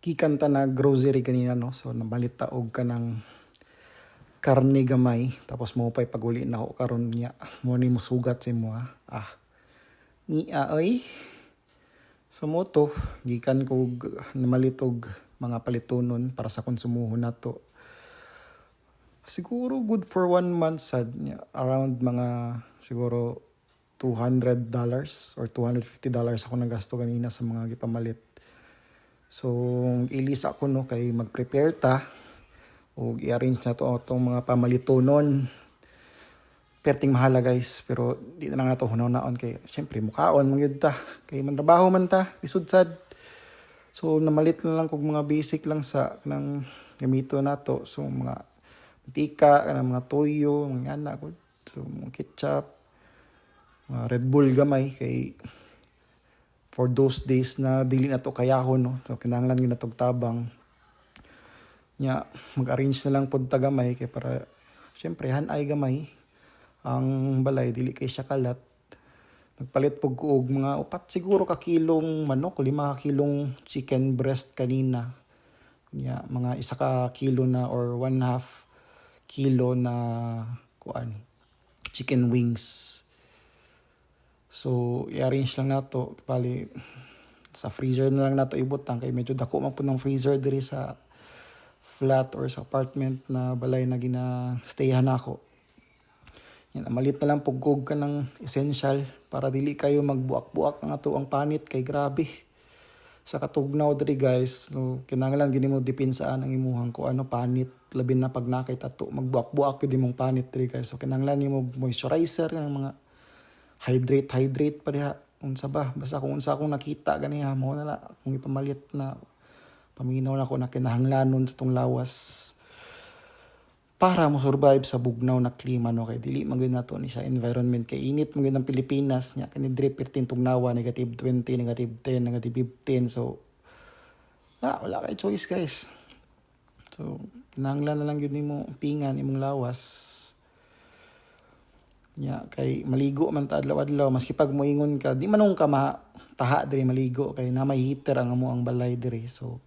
gikan ta na grocery kanina no. So nabalit ta og kanang karne gamay tapos mo pay paguli na ako karon niya. Mo ni mo sugat sa mo ha. Ni ay. So mo to gikan ko namalitog mga palitonon para sa konsumuhon nato. Siguro good for 1 month sad niya. Around mga siguro $200 or $250 ako nagasto kanina sa mga gipamalit. So, ilis ako no kay mag-prepare ta o i-arrange na to itong mga pamalitonon. Perting mahala guys, pero di na lang nato hunaw-naon kay syempre mukhaon mangyud ta kay mantrabaho man ta lisod sad. So namalit na lang kog mga basic lang sa nang gamito nato. So mga mantika, mga toyo, mga anak ko. So mga ketchup, mga Red Bull gamay kay for those days na dili na to kayahon no. So kinahanglan gyud natog tabang. Nya mag-arrange na lang pod ta gamay kay para syempre hanay gamay ang balay dili kay siya kalat. Nagpalit pog ko og mga 4 siguro ka kilong manok, 5 ka kilong chicken breast kanina. Nya mga 1 ka kilo na or 1/2 kilo na kuan chicken wings. So, i-arrange lang nato. Bali, sa freezer na lang nato ibutang kay medyo dako man po ng freezer diri sa flat or sa apartment na balay na gina-stayhan ako. Yan, malit na lang pugkog ka ng essential para dili kayo magbuak-buak ng ato ang panit kay grabe. Sa katugnaw diri guys, so, kinahanglan gini mo depinsaan ang imuhang ko ano panit labi na pag nakay tato magbuak-buak gyud imong panit diri guys. So kinahanglan nimo moisturizer ng mga hydrate pa diha unsa ba basta kung unsa akong nakita ganiha mo na la kung ipamalit na paminaw na ko na kinahanglanon sa tong lawas para mo survive sa bugnaw na klima no kay dili man gyud nato ni sa environment kay init man gyud ang Pilipinas nya kani dire pertin tugnawa -20, -10, -15 so wala kay choice guys. So kinahanglan na lang gyud nimo pingan imong lawas. Nya kay maligo man ta adlaw-adlaw maski pag moingon ka di manong ka taha diri maligo kay na may heater ang amo ang balay diri so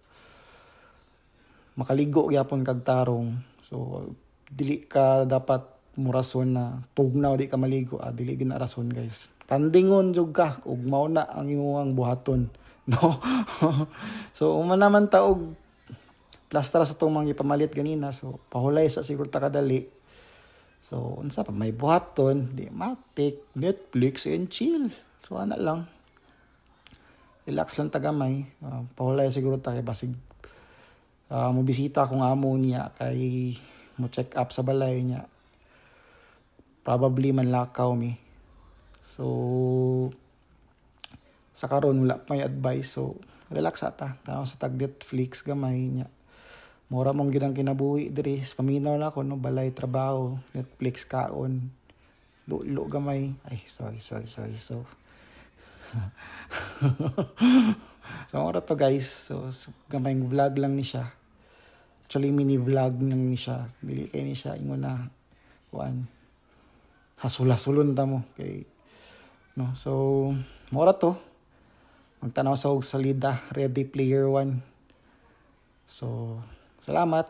makaligo gyapon kag tarong so dili ka dapat murason na tugnaw di ka maligo dili gyud na rason guys tandingon jud ka ug mao na ang imong buhaton no. So naman ta og plastra sa tong mga ipamalit ganina so pahulay sa siguro ta kadali. So, unsa pa may buhaton, di matik, Netflix and chill. So, ana lang. Relax lang tagamay. Pahulay siguro ta kay basig mo bisita akong amo niya kay mo check up sa balay niya. Probably manlakaw mi. So, sa karon wala pa may advice. So, relax ata. Tanaw sa tag Netflix gamay niya. Mura mong ginang kinabuhi diri paminaw na ako no balay trabaho Netflix kaon lulo gamay ay sorry so ora to guys so gamay vlog lang ni siya actually mini vlog lang ni siya dili kay ni siya ingon na kuan hasula-sulon ta mo kay no so mura to magtanaw sa og salida Ready Player One so salamat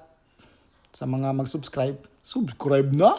sa mga mag-subscribe. Subscribe na!